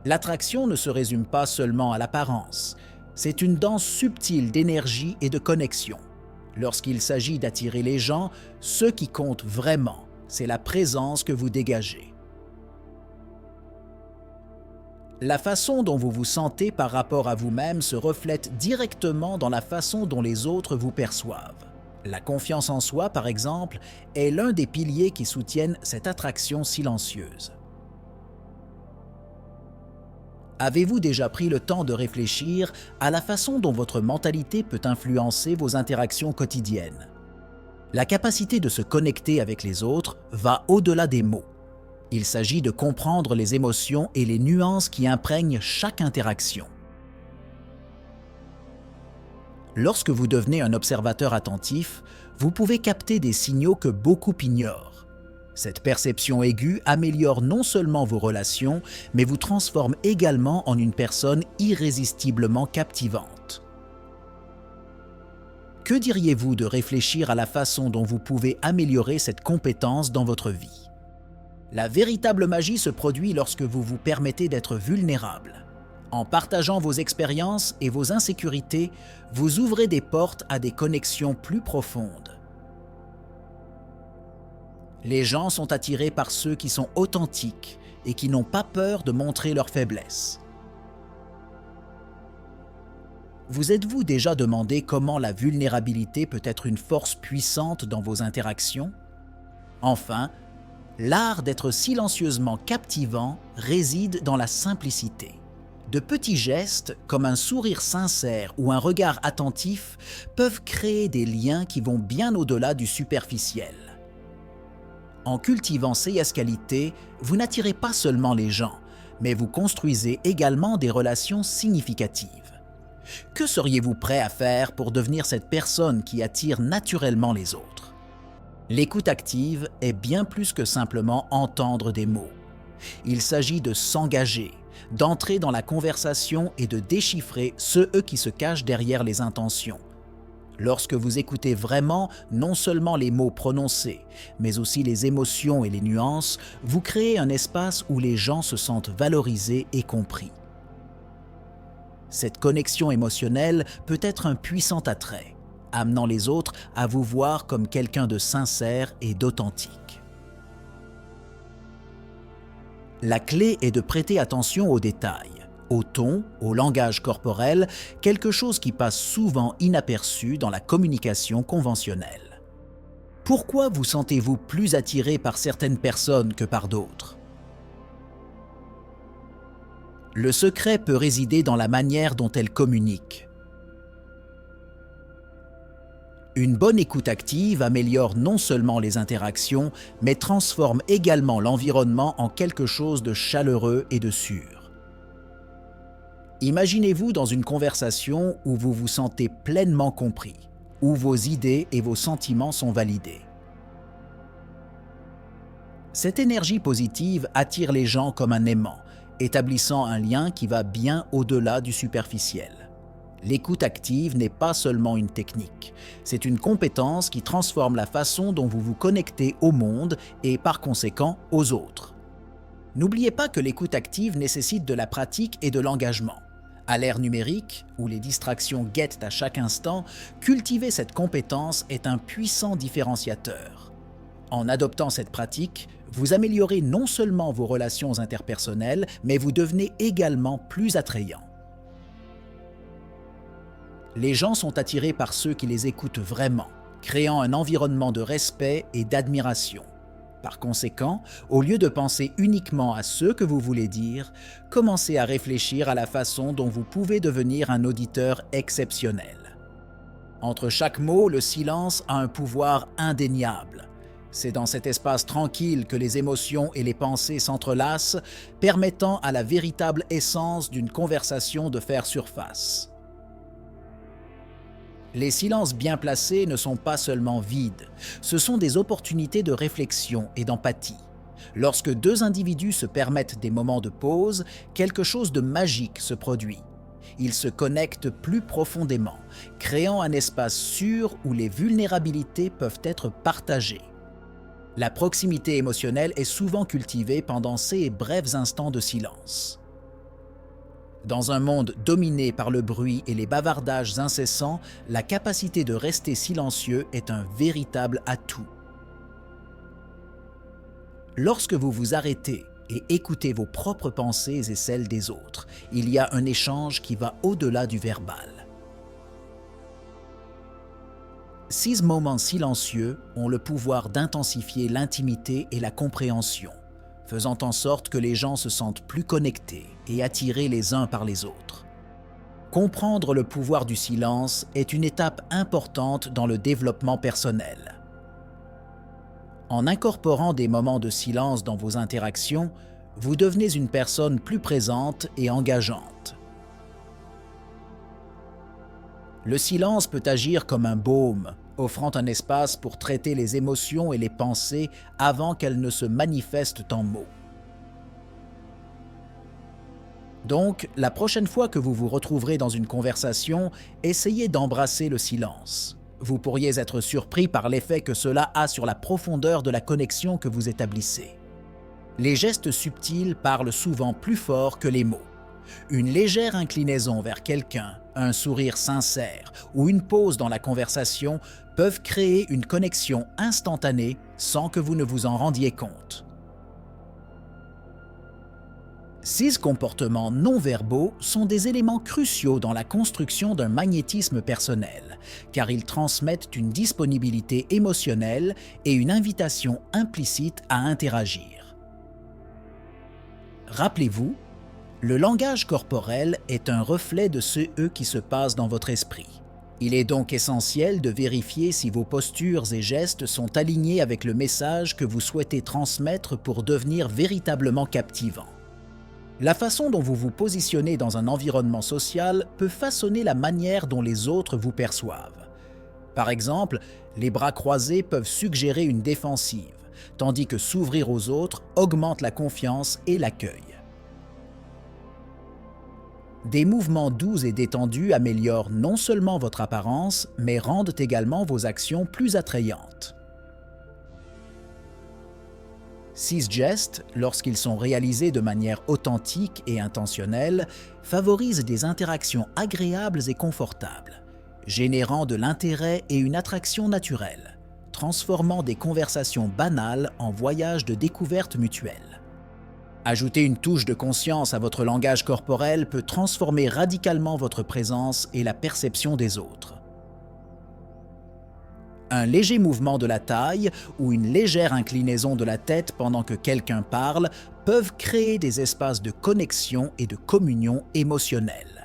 L'attraction ne se résume pas seulement à l'apparence, c'est une danse subtile d'énergie et de connexion. Lorsqu'il s'agit d'attirer les gens, ce qui compte vraiment, c'est la présence que vous dégagez. La façon dont vous vous sentez par rapport à vous-même se reflète directement dans la façon dont les autres vous perçoivent. La confiance en soi, par exemple, est l'un des piliers qui soutiennent cette attraction silencieuse. Avez-vous déjà pris le temps de réfléchir à la façon dont votre mentalité peut influencer vos interactions quotidiennes? La capacité de se connecter avec les autres va au-delà des mots. Il s'agit de comprendre les émotions et les nuances qui imprègnent chaque interaction. Lorsque vous devenez un observateur attentif, vous pouvez capter des signaux que beaucoup ignorent. Cette perception aiguë améliore non seulement vos relations, mais vous transforme également en une personne irrésistiblement captivante. Que diriez-vous de réfléchir à la façon dont vous pouvez améliorer cette compétence dans votre vie? La véritable magie se produit lorsque vous vous permettez d'être vulnérable. En partageant vos expériences et vos insécurités, vous ouvrez des portes à des connexions plus profondes. Les gens sont attirés par ceux qui sont authentiques et qui n'ont pas peur de montrer leurs faiblesses. Vous êtes-vous déjà demandé comment la vulnérabilité peut être une force puissante dans vos interactions? Enfin, l'art d'être silencieusement captivant réside dans la simplicité. De petits gestes, comme un sourire sincère ou un regard attentif, peuvent créer des liens qui vont bien au-delà du superficiel. En cultivant ces qualités, vous n'attirez pas seulement les gens, mais vous construisez également des relations significatives. Que seriez-vous prêt à faire pour devenir cette personne qui attire naturellement les autres? L'écoute active est bien plus que simplement entendre des mots. Il s'agit de s'engager, d'entrer dans la conversation et de déchiffrer ceux qui se cachent derrière les intentions. Lorsque vous écoutez vraiment non seulement les mots prononcés, mais aussi les émotions et les nuances, vous créez un espace où les gens se sentent valorisés et compris. Cette connexion émotionnelle peut être un puissant attrait, amenant les autres à vous voir comme quelqu'un de sincère et d'authentique. La clé est de prêter attention aux détails, au ton, au langage corporel, quelque chose qui passe souvent inaperçu dans la communication conventionnelle. Pourquoi vous sentez-vous plus attiré par certaines personnes que par d'autres? Le secret peut résider dans la manière dont elles communiquent. Une bonne écoute active améliore non seulement les interactions, mais transforme également l'environnement en quelque chose de chaleureux et de sûr. Imaginez-vous dans une conversation où vous vous sentez pleinement compris, où vos idées et vos sentiments sont validés. Cette énergie positive attire les gens comme un aimant, établissant un lien qui va bien au-delà du superficiel. L'écoute active n'est pas seulement une technique, c'est une compétence qui transforme la façon dont vous vous connectez au monde et par conséquent aux autres. N'oubliez pas que l'écoute active nécessite de la pratique et de l'engagement. À l'ère numérique, où les distractions guettent à chaque instant, cultiver cette compétence est un puissant différenciateur. En adoptant cette pratique, vous améliorez non seulement vos relations interpersonnelles, mais vous devenez également plus attrayant. Les gens sont attirés par ceux qui les écoutent vraiment, créant un environnement de respect et d'admiration. Par conséquent, au lieu de penser uniquement à ce que vous voulez dire, commencez à réfléchir à la façon dont vous pouvez devenir un auditeur exceptionnel. Entre chaque mot, le silence a un pouvoir indéniable. C'est dans cet espace tranquille que les émotions et les pensées s'entrelacent, permettant à la véritable essence d'une conversation de faire surface. Les silences bien placés ne sont pas seulement vides, ce sont des opportunités de réflexion et d'empathie. Lorsque deux individus se permettent des moments de pause, quelque chose de magique se produit. Ils se connectent plus profondément, créant un espace sûr où les vulnérabilités peuvent être partagées. La proximité émotionnelle est souvent cultivée pendant ces brefs instants de silence. Dans un monde dominé par le bruit et les bavardages incessants, la capacité de rester silencieux est un véritable atout. Lorsque vous vous arrêtez et écoutez vos propres pensées et celles des autres, il y a un échange qui va au-delà du verbal. Ces moments silencieux ont le pouvoir d'intensifier l'intimité et la compréhension, faisant en sorte que les gens se sentent plus connectés et attirés les uns par les autres. Comprendre le pouvoir du silence est une étape importante dans le développement personnel. En incorporant des moments de silence dans vos interactions, vous devenez une personne plus présente et engageante. Le silence peut agir comme un baume, offrant un espace pour traiter les émotions et les pensées avant qu'elles ne se manifestent en mots. Donc, la prochaine fois que vous vous retrouverez dans une conversation, essayez d'embrasser le silence. Vous pourriez être surpris par l'effet que cela a sur la profondeur de la connexion que vous établissez. Les gestes subtils parlent souvent plus fort que les mots. Une légère inclinaison vers quelqu'un, un sourire sincère ou une pause dans la conversation peuvent créer une connexion instantanée sans que vous ne vous en rendiez compte. Ces comportements non-verbaux sont des éléments cruciaux dans la construction d'un magnétisme personnel, car ils transmettent une disponibilité émotionnelle et une invitation implicite à interagir. Rappelez-vous, le langage corporel est un reflet de ce qui se passe dans votre esprit. Il est donc essentiel de vérifier si vos postures et gestes sont alignés avec le message que vous souhaitez transmettre pour devenir véritablement captivant. La façon dont vous vous positionnez dans un environnement social peut façonner la manière dont les autres vous perçoivent. Par exemple, les bras croisés peuvent suggérer une défensive, tandis que s'ouvrir aux autres augmente la confiance et l'accueil. Des mouvements doux et détendus améliorent non seulement votre apparence, mais rendent également vos actions plus attrayantes. Ces gestes, lorsqu'ils sont réalisés de manière authentique et intentionnelle, favorisent des interactions agréables et confortables, générant de l'intérêt et une attraction naturelle, transformant des conversations banales en voyages de découverte mutuelle. Ajouter une touche de conscience à votre langage corporel peut transformer radicalement votre présence et la perception des autres. Un léger mouvement de la taille ou une légère inclinaison de la tête pendant que quelqu'un parle peuvent créer des espaces de connexion et de communion émotionnelle.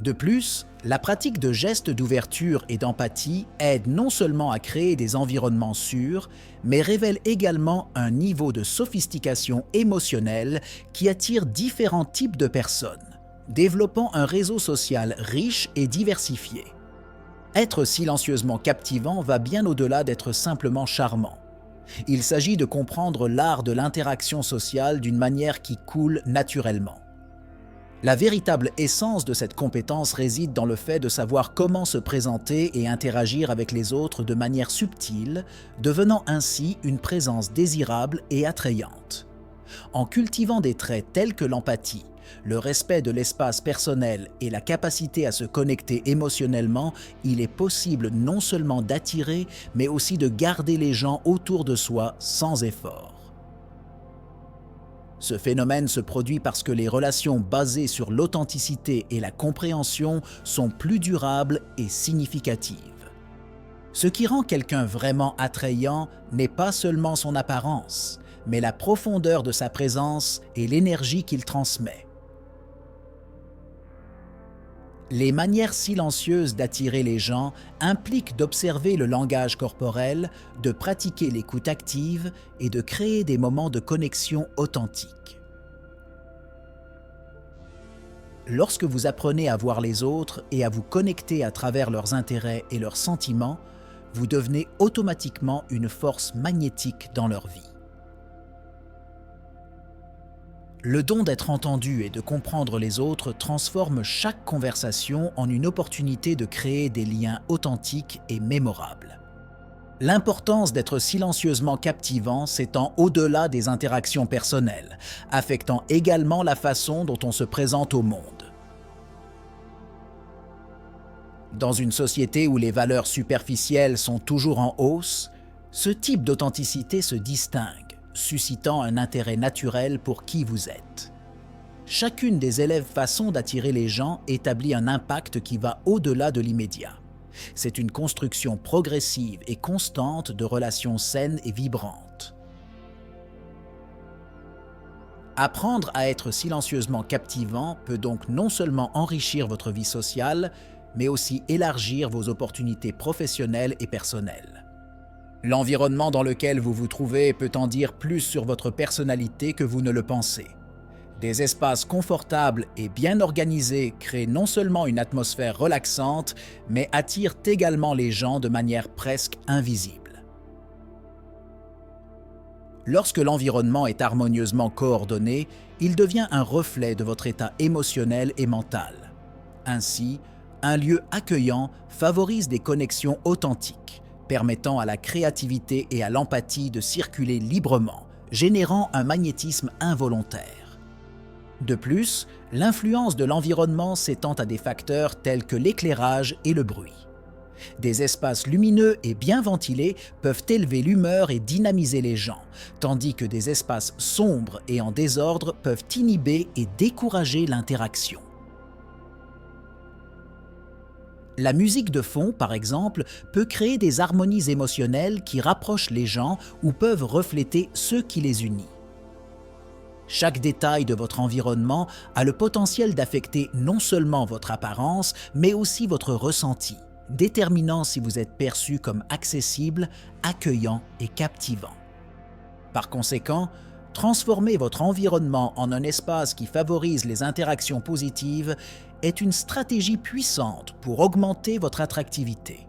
De plus, la pratique de gestes d'ouverture et d'empathie aide non seulement à créer des environnements sûrs, mais révèle également un niveau de sophistication émotionnelle qui attire différents types de personnes, développant un réseau social riche et diversifié. Être silencieusement captivant va bien au-delà d'être simplement charmant. Il s'agit de comprendre l'art de l'interaction sociale d'une manière qui coule naturellement. La véritable essence de cette compétence réside dans le fait de savoir comment se présenter et interagir avec les autres de manière subtile, devenant ainsi une présence désirable et attrayante. En cultivant des traits tels que l'empathie, le respect de l'espace personnel et la capacité à se connecter émotionnellement, il est possible non seulement d'attirer, mais aussi de garder les gens autour de soi sans effort. Ce phénomène se produit parce que les relations basées sur l'authenticité et la compréhension sont plus durables et significatives. Ce qui rend quelqu'un vraiment attrayant n'est pas seulement son apparence, mais la profondeur de sa présence et l'énergie qu'il transmet. Les manières silencieuses d'attirer les gens impliquent d'observer le langage corporel, de pratiquer l'écoute active et de créer des moments de connexion authentiques. Lorsque vous apprenez à voir les autres et à vous connecter à travers leurs intérêts et leurs sentiments, vous devenez automatiquement une force magnétique dans leur vie. Le don d'être entendu et de comprendre les autres transforme chaque conversation en une opportunité de créer des liens authentiques et mémorables. L'importance d'être silencieusement captivant s'étend au-delà des interactions personnelles, affectant également la façon dont on se présente au monde. Dans une société où les valeurs superficielles sont toujours en hausse, ce type d'authenticité se distingue, suscitant un intérêt naturel pour qui vous êtes. Chacune des élèves façons d'attirer les gens établit un impact qui va au-delà de l'immédiat. C'est une construction progressive et constante de relations saines et vibrantes. Apprendre à être silencieusement captivant peut donc non seulement enrichir votre vie sociale, mais aussi élargir vos opportunités professionnelles et personnelles. L'environnement dans lequel vous vous trouvez peut en dire plus sur votre personnalité que vous ne le pensez. Des espaces confortables et bien organisés créent non seulement une atmosphère relaxante, mais attirent également les gens de manière presque invisible. Lorsque l'environnement est harmonieusement coordonné, il devient un reflet de votre état émotionnel et mental. Ainsi, un lieu accueillant favorise des connexions authentiques, permettant à la créativité et à l'empathie de circuler librement, générant un magnétisme involontaire. De plus, l'influence de l'environnement s'étend à des facteurs tels que l'éclairage et le bruit. Des espaces lumineux et bien ventilés peuvent élever l'humeur et dynamiser les gens, tandis que des espaces sombres et en désordre peuvent inhiber et décourager l'interaction. La musique de fond, par exemple, peut créer des harmonies émotionnelles qui rapprochent les gens ou peuvent refléter ce qui les unit. Chaque détail de votre environnement a le potentiel d'affecter non seulement votre apparence, mais aussi votre ressenti, déterminant si vous êtes perçu comme accessible, accueillant et captivant. Par conséquent, transformer votre environnement en un espace qui favorise les interactions positives est une stratégie puissante pour augmenter votre attractivité.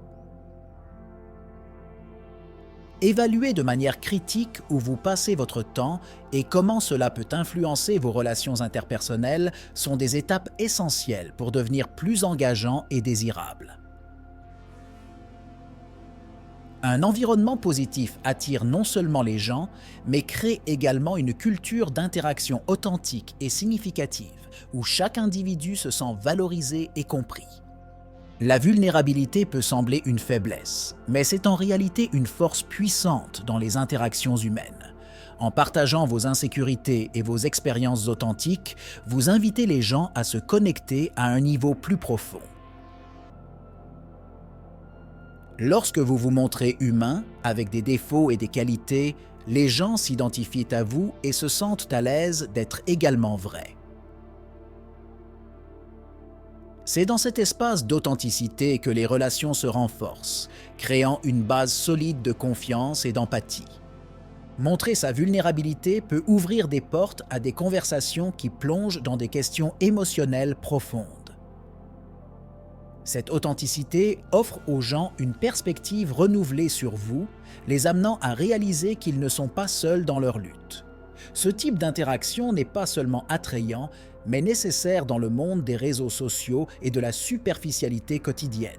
Évaluez de manière critique où vous passez votre temps et comment cela peut influencer vos relations interpersonnelles sont des étapes essentielles pour devenir plus engageant et désirable. Un environnement positif attire non seulement les gens, mais crée également une culture d'interaction authentique et significative, où chaque individu se sent valorisé et compris. La vulnérabilité peut sembler une faiblesse, mais c'est en réalité une force puissante dans les interactions humaines. En partageant vos insécurités et vos expériences authentiques, vous invitez les gens à se connecter à un niveau plus profond. Lorsque vous vous montrez humain, avec des défauts et des qualités, les gens s'identifient à vous et se sentent à l'aise d'être également vrais. C'est dans cet espace d'authenticité que les relations se renforcent, créant une base solide de confiance et d'empathie. Montrer sa vulnérabilité peut ouvrir des portes à des conversations qui plongent dans des questions émotionnelles profondes. Cette authenticité offre aux gens une perspective renouvelée sur vous, les amenant à réaliser qu'ils ne sont pas seuls dans leur lutte. Ce type d'interaction n'est pas seulement attrayant, mais nécessaire dans le monde des réseaux sociaux et de la superficialité quotidienne.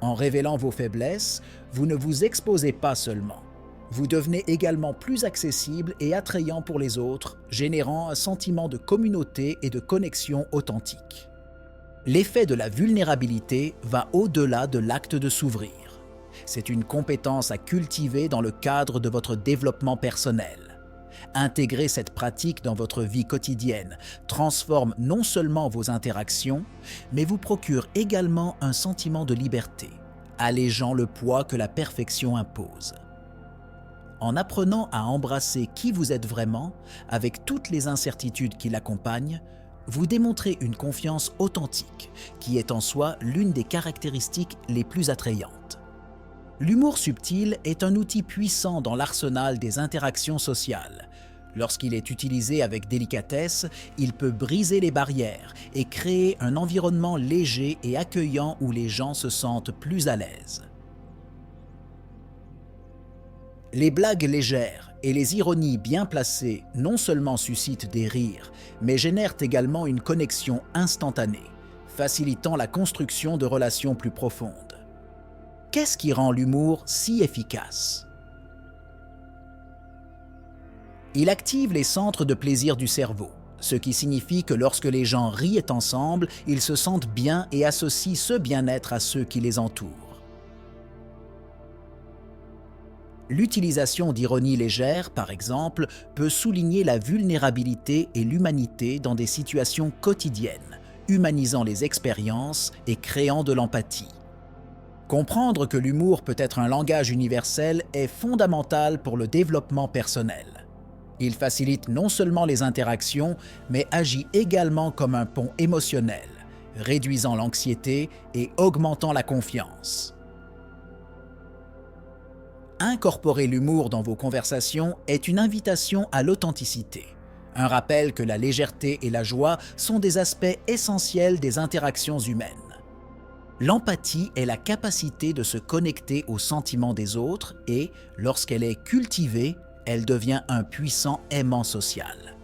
En révélant vos faiblesses, vous ne vous exposez pas seulement. Vous devenez également plus accessible et attrayant pour les autres, générant un sentiment de communauté et de connexion authentique. L'effet de la vulnérabilité va au-delà de l'acte de s'ouvrir. C'est une compétence à cultiver dans le cadre de votre développement personnel. Intégrer cette pratique dans votre vie quotidienne transforme non seulement vos interactions, mais vous procure également un sentiment de liberté, allégeant le poids que la perfection impose. En apprenant à embrasser qui vous êtes vraiment, avec toutes les incertitudes qui l'accompagnent, vous démontrez une confiance authentique, qui est en soi l'une des caractéristiques les plus attrayantes. L'humour subtil est un outil puissant dans l'arsenal des interactions sociales. Lorsqu'il est utilisé avec délicatesse, il peut briser les barrières et créer un environnement léger et accueillant où les gens se sentent plus à l'aise. Les blagues légères et les ironies bien placées non seulement suscitent des rires, mais génèrent également une connexion instantanée, facilitant la construction de relations plus profondes. qu'est-ce qui rend l'humour si efficace? Il active les centres de plaisir du cerveau, ce qui signifie que lorsque les gens rient ensemble, ils se sentent bien et associent ce bien-être à ceux qui les entourent. L'utilisation d'ironie légère, par exemple, peut souligner la vulnérabilité et l'humanité dans des situations quotidiennes, humanisant les expériences et créant de l'empathie. Comprendre que l'humour peut être un langage universel est fondamental pour le développement personnel. Il facilite non seulement les interactions, mais agit également comme un pont émotionnel, réduisant l'anxiété et augmentant la confiance. Incorporer l'humour dans vos conversations est une invitation à l'authenticité, un rappel que la légèreté et la joie sont des aspects essentiels des interactions humaines. L'empathie est la capacité de se connecter aux sentiments des autres et, lorsqu'elle est cultivée, elle devient un puissant aimant social.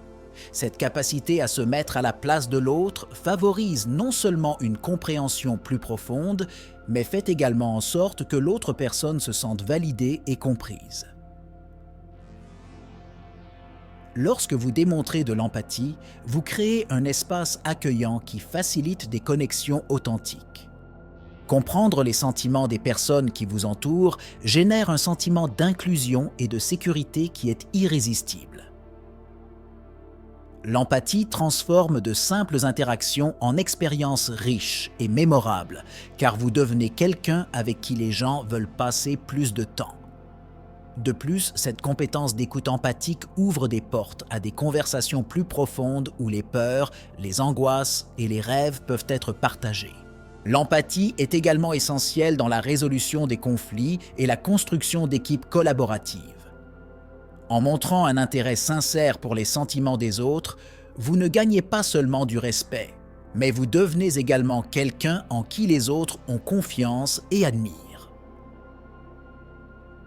Cette capacité à se mettre à la place de l'autre favorise non seulement une compréhension plus profonde, mais fait également en sorte que l'autre personne se sente validée et comprise. Lorsque vous démontrez de l'empathie, vous créez un espace accueillant qui facilite des connexions authentiques. Comprendre les sentiments des personnes qui vous entourent génère un sentiment d'inclusion et de sécurité qui est irrésistible. L'empathie transforme de simples interactions en expériences riches et mémorables, car vous devenez quelqu'un avec qui les gens veulent passer plus de temps. De plus, cette compétence d'écoute empathique ouvre des portes à des conversations plus profondes où les peurs, les angoisses et les rêves peuvent être partagés. L'empathie est également essentielle dans la résolution des conflits et la construction d'équipes collaboratives. En montrant un intérêt sincère pour les sentiments des autres, vous ne gagnez pas seulement du respect, mais vous devenez également quelqu'un en qui les autres ont confiance et admirent.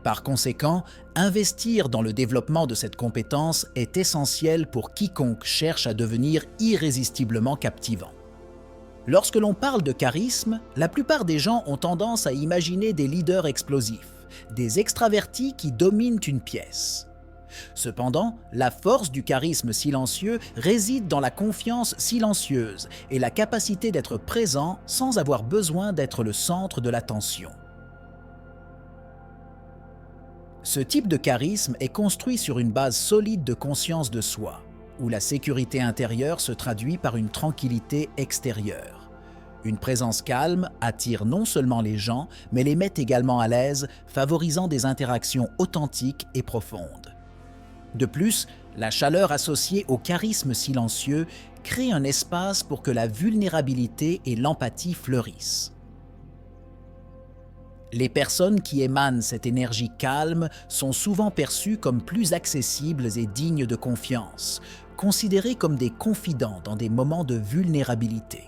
Par conséquent, investir dans le développement de cette compétence est essentiel pour quiconque cherche à devenir irrésistiblement captivant. Lorsque l'on parle de charisme, la plupart des gens ont tendance à imaginer des leaders explosifs, des extravertis qui dominent une pièce. Cependant, la force du charisme silencieux réside dans la confiance silencieuse et la capacité d'être présent sans avoir besoin d'être le centre de l'attention. Ce type de charisme est construit sur une base solide de conscience de soi, où la sécurité intérieure se traduit par une tranquillité extérieure. Une présence calme attire non seulement les gens, mais les met également à l'aise, favorisant des interactions authentiques et profondes. De plus, la chaleur associée au charisme silencieux crée un espace pour que la vulnérabilité et l'empathie fleurissent. Les personnes qui émanent cette énergie calme sont souvent perçues comme plus accessibles et dignes de confiance, considérées comme des confidents dans des moments de vulnérabilité.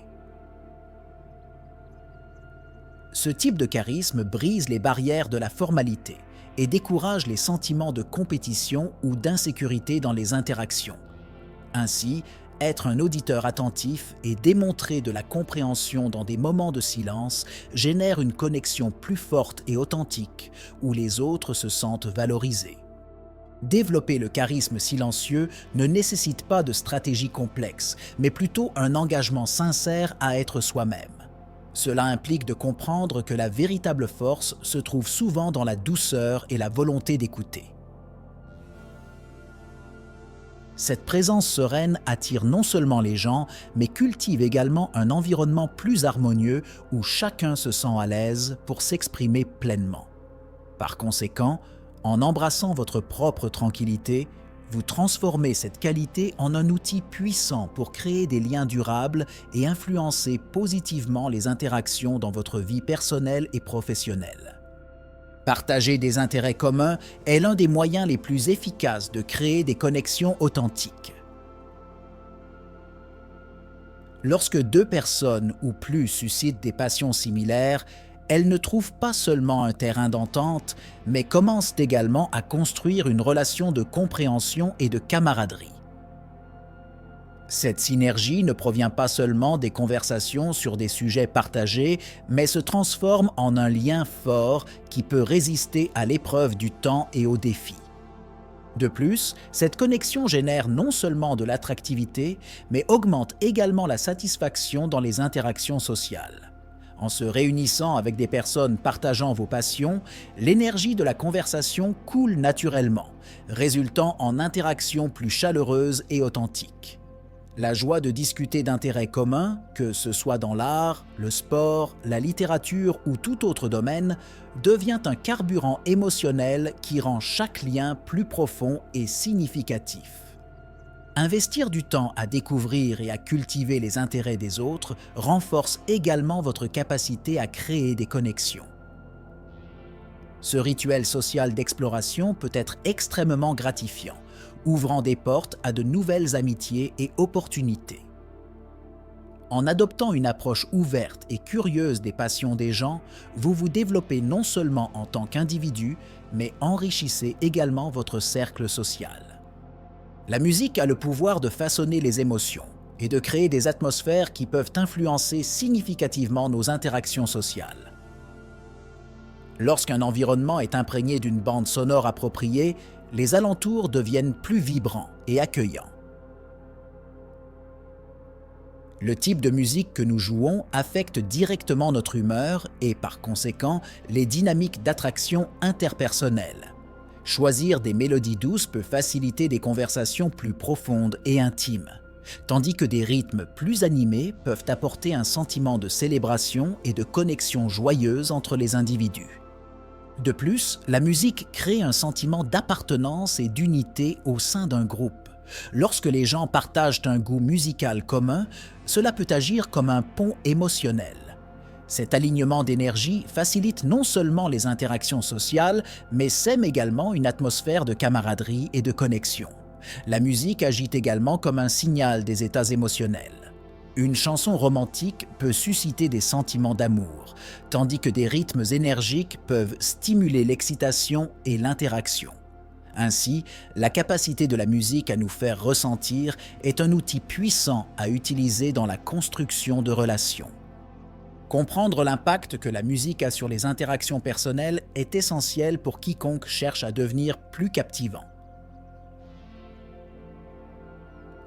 Ce type de charisme brise les barrières de la formalité et décourage les sentiments de compétition ou d'insécurité dans les interactions. Ainsi, être un auditeur attentif et démontrer de la compréhension dans des moments de silence génère une connexion plus forte et authentique où les autres se sentent valorisés. Développer le charisme silencieux ne nécessite pas de stratégie complexe, mais plutôt un engagement sincère à être soi-même. Cela implique de comprendre que la véritable force se trouve souvent dans la douceur et la volonté d'écouter. Cette présence sereine attire non seulement les gens, mais cultive également un environnement plus harmonieux où chacun se sent à l'aise pour s'exprimer pleinement. Par conséquent, en embrassant votre propre tranquillité, vous transformez cette qualité en un outil puissant pour créer des liens durables et influencer positivement les interactions dans votre vie personnelle et professionnelle. Partager des intérêts communs est l'un des moyens les plus efficaces de créer des connexions authentiques. Lorsque deux personnes ou plus suscitent des passions similaires, elles ne trouvent pas seulement un terrain d'entente, mais commencent également à construire une relation de compréhension et de camaraderie. Cette synergie ne provient pas seulement des conversations sur des sujets partagés, mais se transforme en un lien fort qui peut résister à l'épreuve du temps et aux défis. De plus, cette connexion génère non seulement de l'attractivité, mais augmente également la satisfaction dans les interactions sociales. En se réunissant avec des personnes partageant vos passions, l'énergie de la conversation coule naturellement, résultant en interactions plus chaleureuses et authentiques. La joie de discuter d'intérêts communs, que ce soit dans l'art, le sport, la littérature ou tout autre domaine, devient un carburant émotionnel qui rend chaque lien plus profond et significatif. Investir du temps à découvrir et à cultiver les intérêts des autres renforce également votre capacité à créer des connexions. Ce rituel social d'exploration peut être extrêmement gratifiant, ouvrant des portes à de nouvelles amitiés et opportunités. En adoptant une approche ouverte et curieuse des passions des gens, vous vous développez non seulement en tant qu'individu, mais enrichissez également votre cercle social. La musique a le pouvoir de façonner les émotions et de créer des atmosphères qui peuvent influencer significativement nos interactions sociales. Lorsqu'un environnement est imprégné d'une bande sonore appropriée, les alentours deviennent plus vibrants et accueillants. Le type de musique que nous jouons affecte directement notre humeur et, par conséquent, les dynamiques d'attraction interpersonnelles. Choisir des mélodies douces peut faciliter des conversations plus profondes et intimes, tandis que des rythmes plus animés peuvent apporter un sentiment de célébration et de connexion joyeuse entre les individus. De plus, la musique crée un sentiment d'appartenance et d'unité au sein d'un groupe. Lorsque les gens partagent un goût musical commun, cela peut agir comme un pont émotionnel. Cet alignement d'énergie facilite non seulement les interactions sociales, mais sème également une atmosphère de camaraderie et de connexion. La musique agit également comme un signal des états émotionnels. Une chanson romantique peut susciter des sentiments d'amour, tandis que des rythmes énergiques peuvent stimuler l'excitation et l'interaction. Ainsi, la capacité de la musique à nous faire ressentir est un outil puissant à utiliser dans la construction de relations. Comprendre l'impact que la musique a sur les interactions personnelles est essentiel pour quiconque cherche à devenir plus captivant.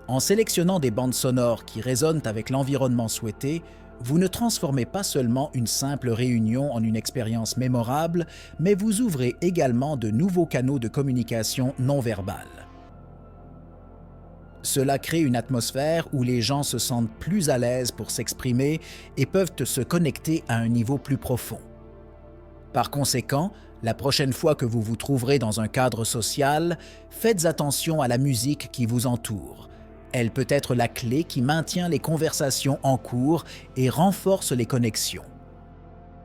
En sélectionnant des bandes sonores qui résonnent avec l'environnement souhaité, vous ne transformez pas seulement une simple réunion en une expérience mémorable, mais vous ouvrez également de nouveaux canaux de communication non verbale. Cela crée une atmosphère où les gens se sentent plus à l'aise pour s'exprimer et peuvent se connecter à un niveau plus profond. Par conséquent, la prochaine fois que vous vous trouverez dans un cadre social, faites attention à la musique qui vous entoure. Elle peut être la clé qui maintient les conversations en cours et renforce les connexions.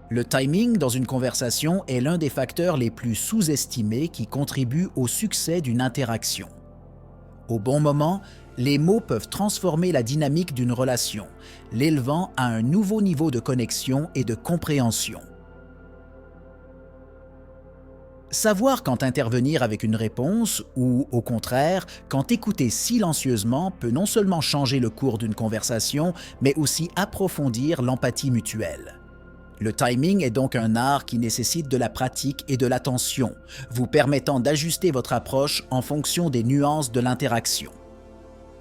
Le timing dans une conversation est l'un des facteurs les plus sous-estimés qui contribuent au succès d'une interaction. Au bon moment, les mots peuvent transformer la dynamique d'une relation, l'élevant à un nouveau niveau de connexion et de compréhension. Savoir quand intervenir avec une réponse ou, au contraire, quand écouter silencieusement peut non seulement changer le cours d'une conversation, mais aussi approfondir l'empathie mutuelle. Le timing est donc un art qui nécessite de la pratique et de l'attention, vous permettant d'ajuster votre approche en fonction des nuances de l'interaction.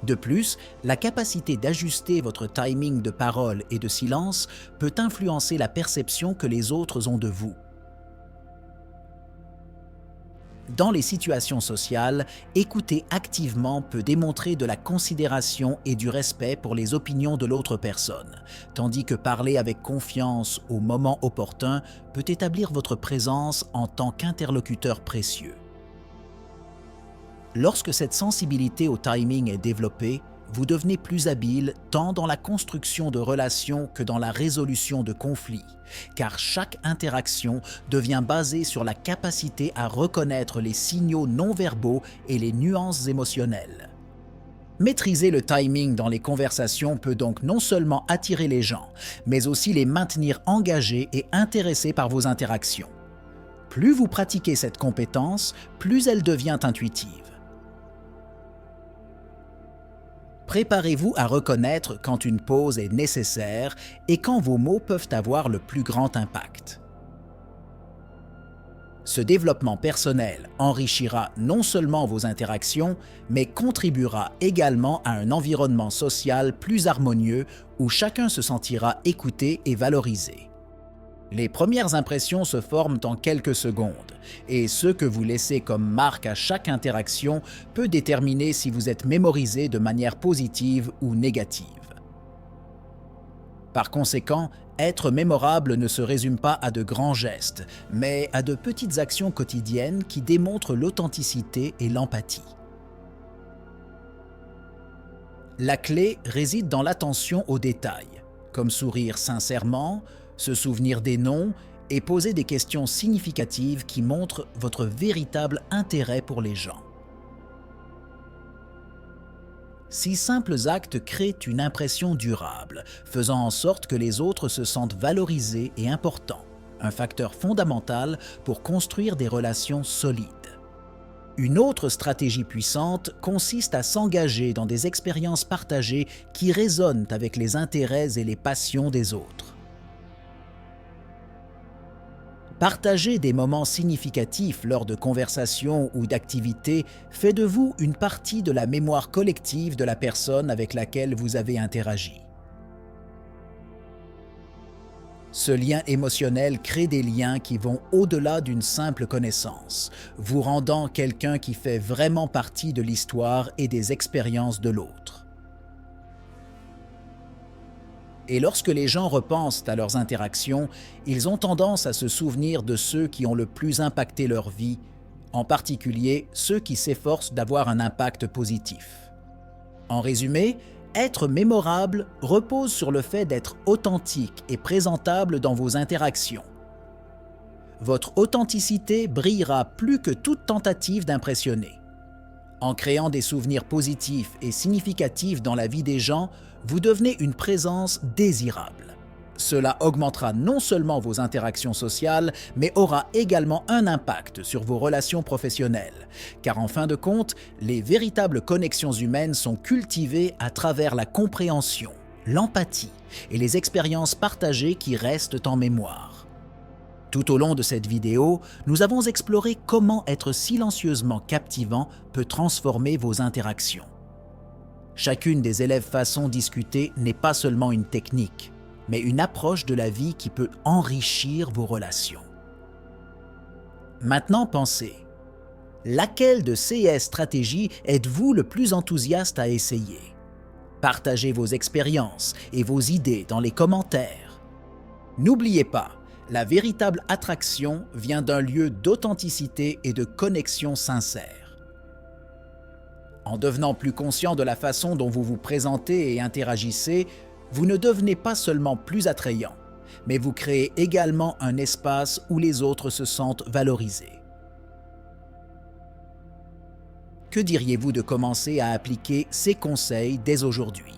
De plus, la capacité d'ajuster votre timing de parole et de silence peut influencer la perception que les autres ont de vous. Dans les situations sociales, écouter activement peut démontrer de la considération et du respect pour les opinions de l'autre personne, tandis que parler avec confiance au moment opportun peut établir votre présence en tant qu'interlocuteur précieux. Lorsque cette sensibilité au timing est développée, vous devenez plus habile tant dans la construction de relations que dans la résolution de conflits, car chaque interaction devient basée sur la capacité à reconnaître les signaux non-verbaux et les nuances émotionnelles. Maîtriser le timing dans les conversations peut donc non seulement attirer les gens, mais aussi les maintenir engagés et intéressés par vos interactions. Plus vous pratiquez cette compétence, plus elle devient intuitive. Préparez-vous à reconnaître quand une pause est nécessaire et quand vos mots peuvent avoir le plus grand impact. Ce développement personnel enrichira non seulement vos interactions, mais contribuera également à un environnement social plus harmonieux où chacun se sentira écouté et valorisé. Les premières impressions se forment en quelques secondes, et ce que vous laissez comme marque à chaque interaction peut déterminer si vous êtes mémorisé de manière positive ou négative. Par conséquent, être mémorable ne se résume pas à de grands gestes, mais à de petites actions quotidiennes qui démontrent l'authenticité et l'empathie. La clé réside dans l'attention aux détails, comme sourire sincèrement, se souvenir des noms et poser des questions significatives qui montrent votre véritable intérêt pour les gens. Ces simples actes créent une impression durable, faisant en sorte que les autres se sentent valorisés et importants, un facteur fondamental pour construire des relations solides. Une autre stratégie puissante consiste à s'engager dans des expériences partagées qui résonnent avec les intérêts et les passions des autres. Partager des moments significatifs lors de conversations ou d'activités fait de vous une partie de la mémoire collective de la personne avec laquelle vous avez interagi. Ce lien émotionnel crée des liens qui vont au-delà d'une simple connaissance, vous rendant quelqu'un qui fait vraiment partie de l'histoire et des expériences de l'autre. Et lorsque les gens repensent à leurs interactions, ils ont tendance à se souvenir de ceux qui ont le plus impacté leur vie, en particulier ceux qui s'efforcent d'avoir un impact positif. En résumé, être mémorable repose sur le fait d'être authentique et présentable dans vos interactions. Votre authenticité brillera plus que toute tentative d'impressionner. En créant des souvenirs positifs et significatifs dans la vie des gens, vous devenez une présence désirable. Cela augmentera non seulement vos interactions sociales, mais aura également un impact sur vos relations professionnelles, car en fin de compte, les véritables connexions humaines sont cultivées à travers la compréhension, l'empathie et les expériences partagées qui restent en mémoire. Tout au long de cette vidéo, nous avons exploré comment être silencieusement captivant peut transformer vos interactions. Chacune des 11 façons discutées n'est pas seulement une technique, mais une approche de la vie qui peut enrichir vos relations. Maintenant pensez, laquelle de ces stratégies êtes-vous le plus enthousiaste à essayer? Partagez vos expériences et vos idées dans les commentaires. N'oubliez pas, la véritable attraction vient d'un lieu d'authenticité et de connexion sincère. En devenant plus conscient de la façon dont vous vous présentez et interagissez, vous ne devenez pas seulement plus attrayant, mais vous créez également un espace où les autres se sentent valorisés. Que diriez-vous de commencer à appliquer ces conseils dès aujourd'hui?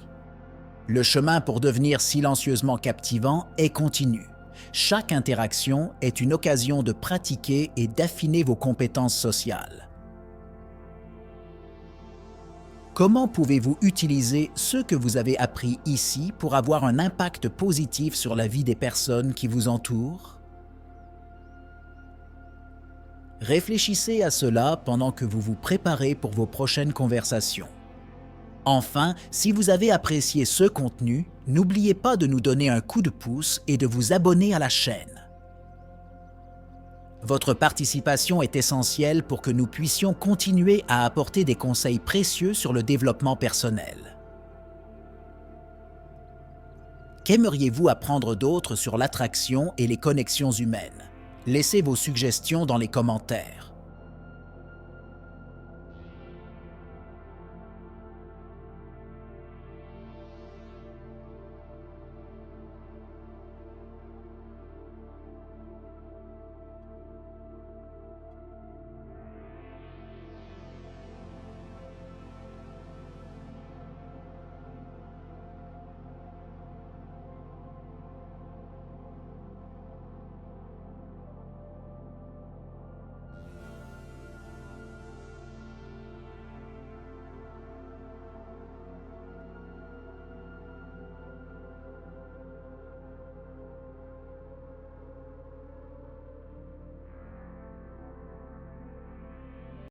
Le chemin pour devenir silencieusement captivant est continu. Chaque interaction est une occasion de pratiquer et d'affiner vos compétences sociales. Comment pouvez-vous utiliser ce que vous avez appris ici pour avoir un impact positif sur la vie des personnes qui vous entourent? Réfléchissez à cela pendant que vous vous préparez pour vos prochaines conversations. Enfin, si vous avez apprécié ce contenu, n'oubliez pas de nous donner un coup de pouce et de vous abonner à la chaîne. Votre participation est essentielle pour que nous puissions continuer à apporter des conseils précieux sur le développement personnel. Qu'aimeriez-vous apprendre d'autre sur l'attraction et les connexions humaines? Laissez vos suggestions dans les commentaires.